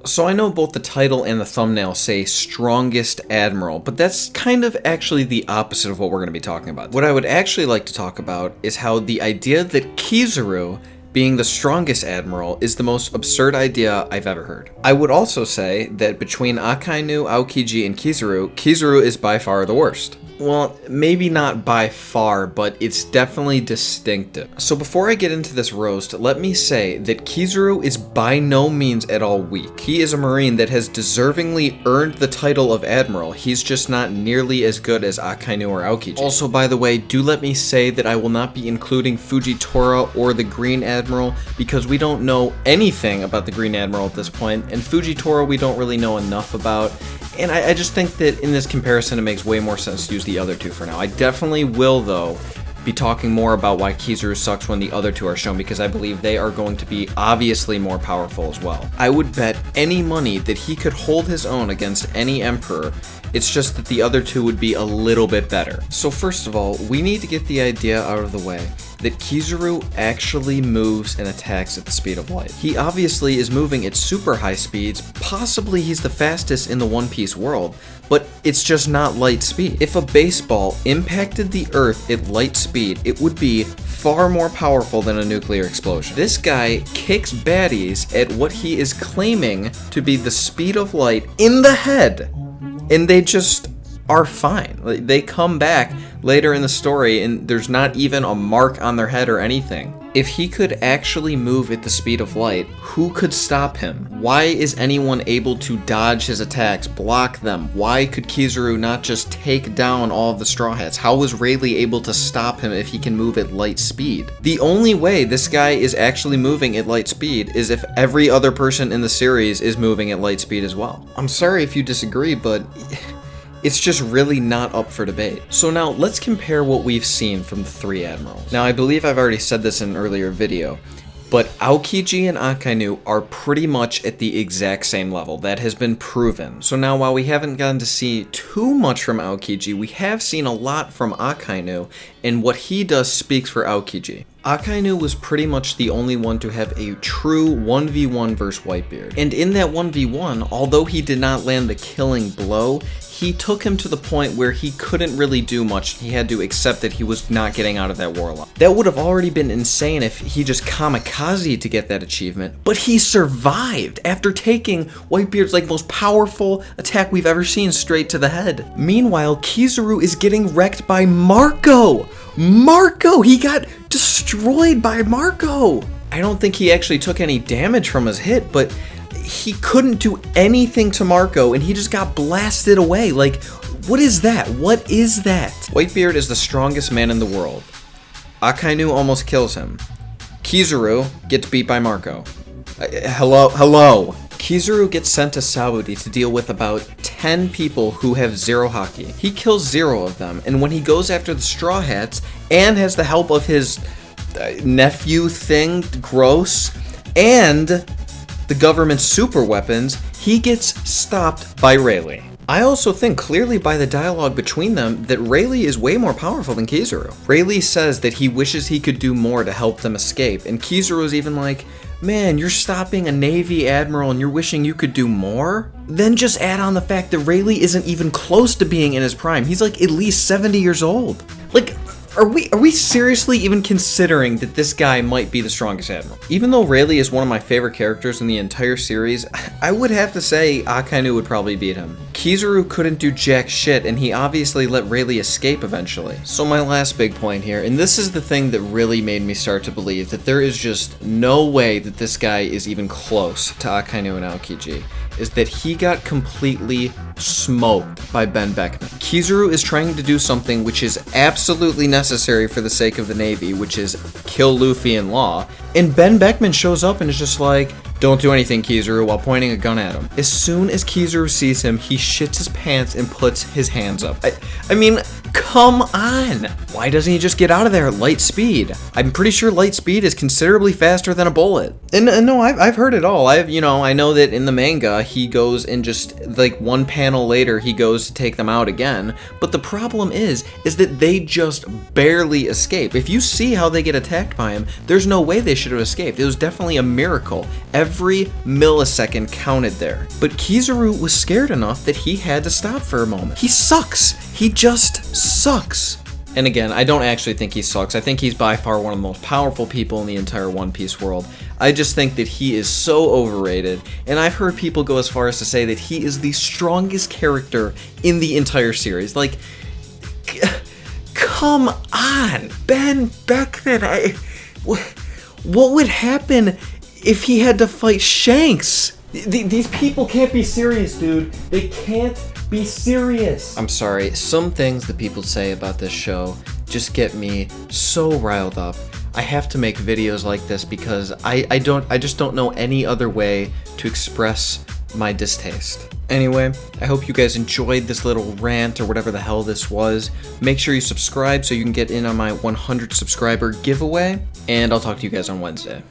So I know both the title and the thumbnail say strongest admiral, but that's kind of actually the opposite of what we're going to be talking about. What I would actually like to talk about is how the idea that Kizaru being the strongest admiral is the most absurd idea I've ever heard. I would also say that between Akainu, Aokiji, and Kizaru, Kizaru is by far the worst. Well, maybe not by far, but it's definitely distinctive. So before I get into this roast, let me say that Kizaru is by no means at all weak. He is a Marine that has deservingly earned the title of Admiral. He's just not nearly as good as Akainu or Aokiji. Also, by the way, do let me say that I will not be including Fujitora or the Green Admiral because we don't know anything about the Green Admiral at this point, and Fujitora we don't really know enough about. And I just think that in this comparison it makes way more sense to use the other two for now. I definitely will, though, be talking more about why Kizaru sucks when the other two are shown, because I believe they are going to be obviously more powerful as well. I would bet any money that he could hold his own against any emperor. It's just that the other two would be a little bit better. So first of all, we need to get the idea out of the way that Kizaru actually moves and attacks at the speed of light. He obviously is moving at super high speeds, possibly he's the fastest in the One Piece world, but it's just not light speed. If a baseball impacted the Earth at light speed, it would be far more powerful than a nuclear explosion. This guy kicks baddies at what he is claiming to be the speed of light in the head, and they just are fine. They come back later in the story and there's not even a mark on their head or anything. If he could actually move at the speed of light, who could stop him? Why is anyone able to dodge his attacks, block them? Why could Kizaru not just take down all of the Straw Hats? How was Rayleigh able to stop him if he can move at light speed? The only way this guy is actually moving at light speed is if every other person in the series is moving at light speed as well. I'm sorry if you disagree, but it's just really not up for debate. So now let's compare what we've seen from the three admirals. Now I believe I've already said this in an earlier video, but Aokiji and Akainu are pretty much at the exact same level. That has been proven. So now while we haven't gotten to see too much from Aokiji, we have seen a lot from Akainu, and what he does speaks for Aokiji. Akainu was pretty much the only one to have a true 1v1 versus Whitebeard. And in that 1v1, although he did not land the killing blow, he took him to the point where he couldn't really do much. He had to accept that he was not getting out of that warlock. That would have already been insane if he just kamikaze to get that achievement, but he survived after taking Whitebeard's most powerful attack we've ever seen straight to the head. Meanwhile, Kizaru is getting wrecked by Marco! He got destroyed by Marco! I don't think he actually took any damage from his hit, but he couldn't do anything to Marco and he just got blasted away. What is that? What is that? Whitebeard is the strongest man in the world. Akainu almost kills him. Kizaru gets beat by Marco. Hello. Kizaru gets sent to Saudi to deal with about 10 people who have zero haki. He kills 0 of them, and when he goes after the Straw Hats and has the help of his nephew thing, Gross, and the government's super weapons, he gets stopped by Rayleigh. I also think clearly by the dialogue between them that Rayleigh is way more powerful than Kizaru. Rayleigh says that he wishes he could do more to help them escape, and Kizaru is even like, man, you're stopping a Navy admiral and you're wishing you could do more? Then just add on the fact that Rayleigh isn't even close to being in his prime. He's at least 70 years old. Are we seriously even considering that this guy might be the strongest admiral? Even though Rayleigh is one of my favorite characters in the entire series, I would have to say Akainu would probably beat him. Kizaru couldn't do jack shit, and he obviously let Rayleigh escape eventually. So my last big point here, and this is the thing that really made me start to believe that there is just no way that this guy is even close to Akainu and Aokiji, is that he got completely smoked by Ben Beckman. Kizaru is trying to do something which is absolutely necessary for the sake of the Navy, which is kill Luffy in Law, and Ben Beckman shows up and is just like, don't do anything, Kizaru, while pointing a gun at him. As soon as Kizaru sees him, he shits his pants and puts his hands up. I mean, Come on! Why doesn't he just get out of there at light speed? I'm pretty sure light speed is considerably faster than a bullet. And no, I've heard it all. I know that in the manga, he goes and just, like, one panel later, he goes to take them out again. But the problem is that they just barely escape. If you see how they get attacked by him, there's no way they should have escaped. It was definitely a miracle. Every millisecond counted there. But Kizaru was scared enough that he had to stop for a moment. He sucks. He just sucks. And again, I don't actually think he sucks. I think he's by far one of the most powerful people in the entire One Piece world. I just think that he is so overrated, and I've heard people go as far as to say that he is the strongest character in the entire series. Like, come on, Ben Beckman. What would happen if he had to fight Shanks? These people can't be serious, dude. They can't be serious. I'm sorry, some things that people say about this show just get me so riled up. I have to make videos like this because I just don't know any other way to express my distaste. Anyway, I hope you guys enjoyed this little rant or whatever the hell this was. Make sure you subscribe so you can get in on my 100 subscriber giveaway, and I'll talk to you guys on Wednesday.